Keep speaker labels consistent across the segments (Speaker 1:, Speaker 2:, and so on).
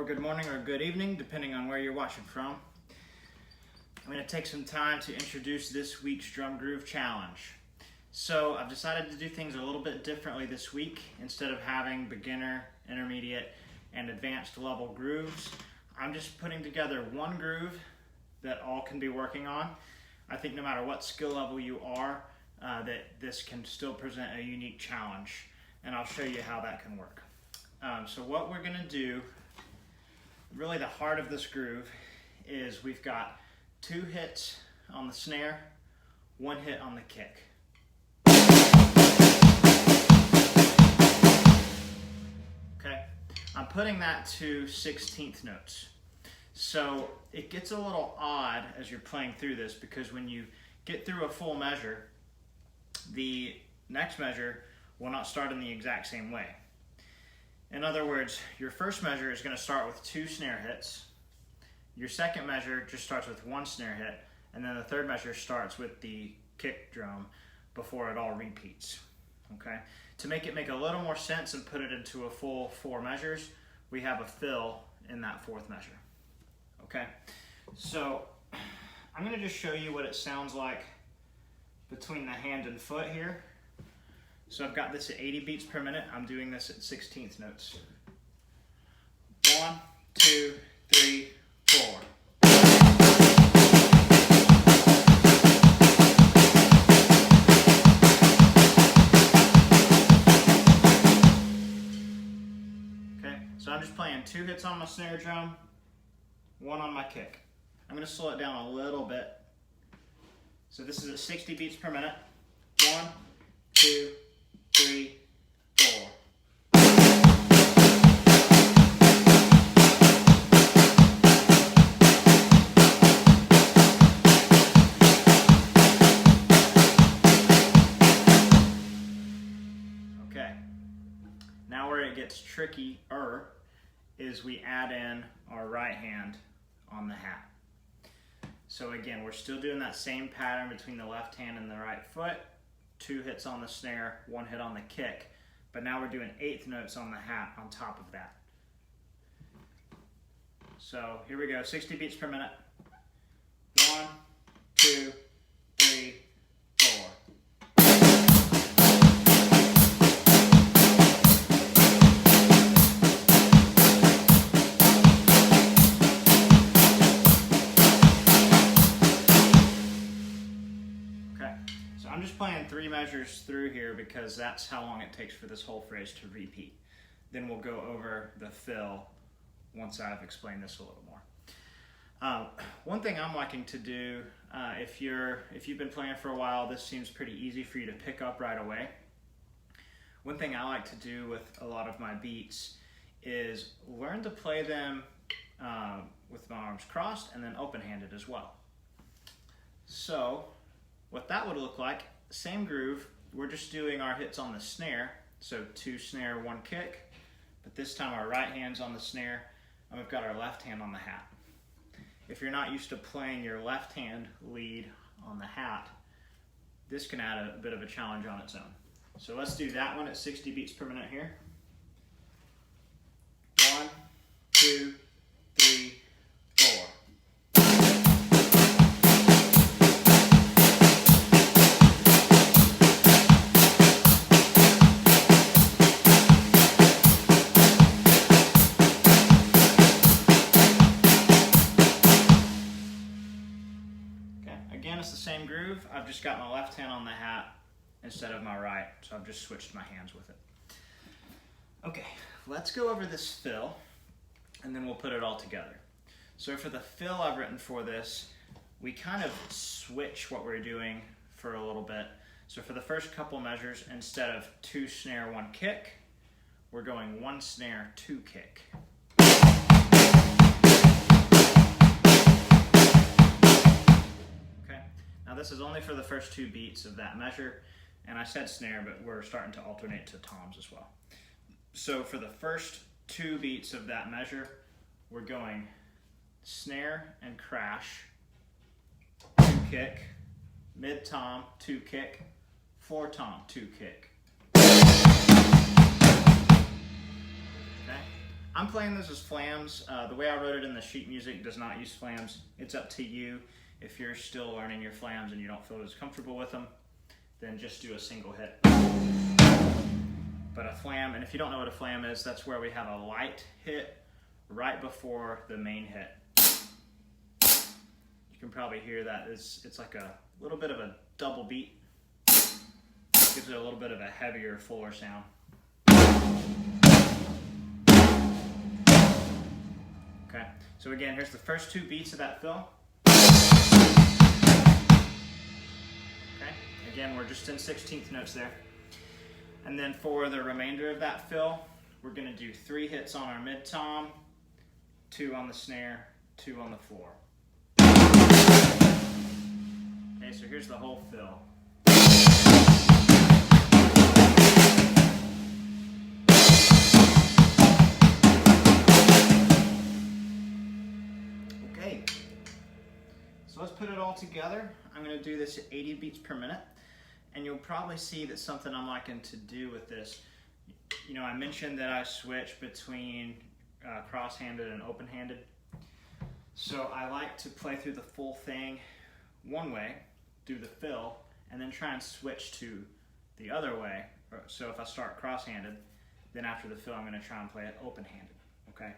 Speaker 1: good morning or good evening, depending on where you're watching from. I'm going to take some time to introduce this week's Drum Groove Challenge. So I've decided to do things a little bit differently this week. Instead of having beginner, intermediate, and advanced level grooves, I'm just putting together one groove that all can be working on. I think no matter what skill level you are, that this can still present a unique challenge, and I'll show you how that can work. So what we're going to do, really the heart of this groove, is we've got 2 hits on the snare, 1 hit on the kick. Okay, I'm putting that to 16th notes. So it gets a little odd as you're playing through this, because when you get through a full measure, the next measure will not start in the exact same way. In other words, your first measure is going to start with 2 snare hits. Your second measure just starts with 1 snare hit, and then the third measure starts with the kick drum before it all repeats. Okay? To make it make a little more sense and put it into a full 4 measures, we have a fill in that 4th measure. Okay? So I'm going to just show you what it sounds like between the hand and foot here. So I've got this at 80 beats per minute. I'm doing this at 16th notes. 1, 2, 3, 4. Okay, so I'm just playing 2 hits on my snare drum, 1 on my kick. I'm going to slow it down a little bit. So this is at 60 beats per minute. 1, 2, 3, 4. Okay. Now where it gets trickier is we add in our right hand on the hat. So again, we're still doing that same pattern between the left hand and the right foot. 2 hits on the snare, 1 hit on the kick. But now we're doing 8th notes on the hat on top of that. So here we go, 60 beats per minute. 1, 2, 3, 4. I'm just playing 3 measures through here because that's how long it takes for this whole phrase to repeat. Then we'll go over the fill once I've explained this a little more. One thing I'm liking to do, if you've been playing for a while, this seems pretty easy for you to pick up right away. One thing I like to do with a lot of my beats is learn to play them with my arms crossed and then open-handed as well. So what that would look like, same groove, we're just doing our hits on the snare, so 2 snare, 1 kick, but this time our right hand's on the snare, and we've got our left hand on the hat. If you're not used to playing your left hand lead on the hat, this can add a bit of a challenge on its own. So let's do that one at 60 beats per minute here. 1, 2, 3, 4. Again, it's the same groove. I've just got my left hand on the hat instead of my right, so I've just switched my hands with it. Okay, let's go over this fill, and then we'll put it all together. So for the fill I've written for this, we kind of switch what we're doing for a little bit. So for the first couple measures, instead of 2 snare, 1 kick, we're going 1 snare, 2 kick. Now this is only for the first 2 beats of that measure, and I said snare, but we're starting to alternate to toms as well. So for the first 2 beats of that measure, we're going snare and crash, 2 kick, mid tom, 2 kick, 4 tom, 2 kick. Okay? I'm playing this as flams. The way I wrote it in the sheet music does not use flams. It's up to you. If you're still learning your flams and you don't feel as comfortable with them, then just do a single hit. But a flam, and if you don't know what a flam is, that's where we have a light hit right before the main hit. You can probably hear that. It's like a little bit of a double beat. Gives it a little bit of a heavier, fuller sound. Okay, so again, here's the first 2 beats of that fill. Okay, again, we're just in 16th notes there. And then for the remainder of that fill, we're gonna do 3 hits on our mid-tom, 2 on the snare, 2 on the floor. Okay, so here's the whole fill. Okay, so let's put it all together. I'm gonna do this at 80 beats per minute, and you'll probably see that something I'm liking to do with this, you know, I mentioned that I switch between cross-handed and open-handed. So I like to play through the full thing one way, do the fill, and then try and switch to the other way. So if I start cross-handed, then after the fill I'm gonna try and play it open-handed, okay?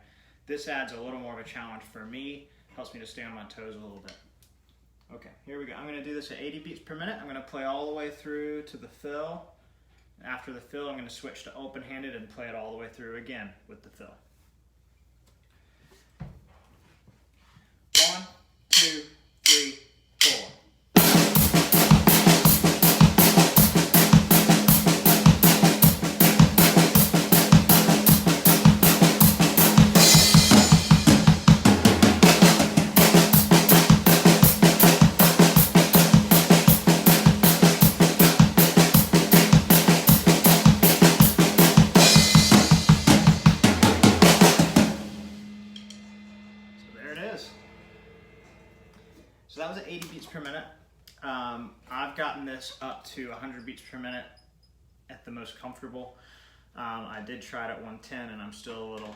Speaker 1: This adds a little more of a challenge for me, helps me to stay on my toes a little bit. Okay, here we go. I'm gonna do this at 80 beats per minute. I'm gonna play all the way through to the fill. After the fill, I'm gonna switch to open-handed and play it all the way through again with the fill. 1, 2, 3, 4. So that was at 80 beats per minute. I've gotten this up to 100 beats per minute at the most comfortable. I did try it at 110 and I'm still a little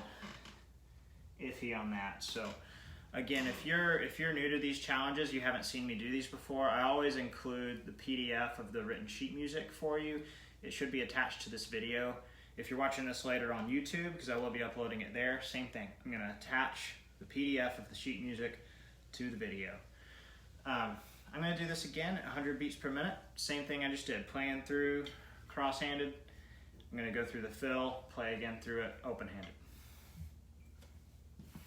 Speaker 1: iffy on that. So again, if you're new to these challenges, you haven't seen me do these before, I always include the PDF of the written sheet music for you. It should be attached to this video. If you're watching this later on YouTube, because I will be uploading it there, same thing. I'm gonna attach the PDF of the sheet music to the video. I'm going to do this again at 100 beats per minute. Same thing I just did, playing through cross-handed. I'm going to go through the fill, play again through it open-handed.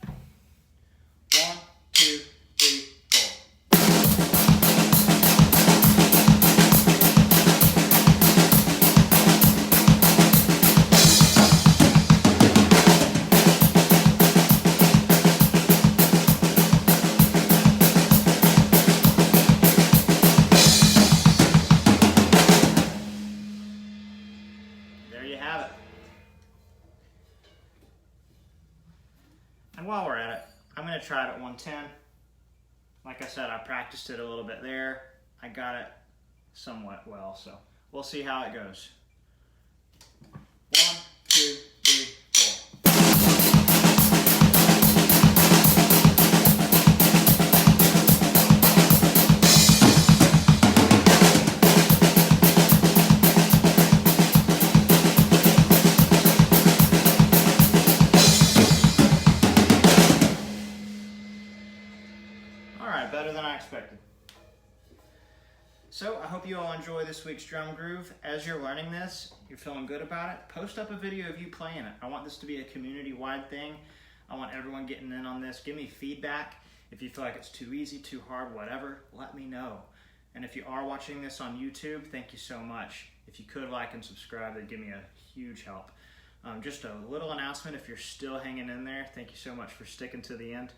Speaker 1: 1, 2, 3, 4. And while we're at it, I'm going to try it at 110. Like I said, I practiced it a little bit there. I got it somewhat well, so we'll see how it goes. 1, 2, 3, 4. Better than I expected. So I hope you all enjoy this week's drum groove. As you're learning this, you're feeling good about it, post up a video of you playing it. I want this to be a community-wide thing. I want everyone getting in on this. Give me feedback. If you feel like it's too easy, too hard, whatever, let me know. And if you are watching this on YouTube, thank you so much. If you could like and subscribe, that'd give me a huge help. Just a little announcement, if you're still hanging in there, thank you so much for sticking to the end.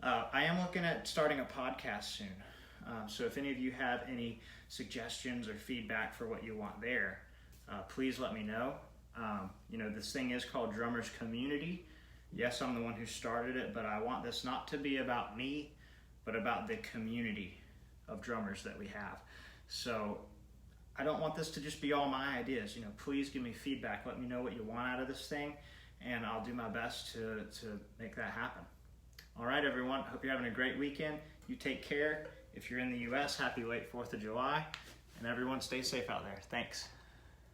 Speaker 1: I am looking at starting a podcast soon. So if any of you have any suggestions or feedback for what you want there, please let me know. You know, this thing is called Drummers Community. Yes, I'm the one who started it, but I want this not to be about me, but about the community of drummers that we have. So I don't want this to just be all my ideas. You know, please give me feedback. Let me know what you want out of this thing, and I'll do my best to make that happen. All right, everyone. Hope you're having a great weekend. You take care. If you're in the U.S., happy late 4th of July. And everyone stay safe out there. Thanks.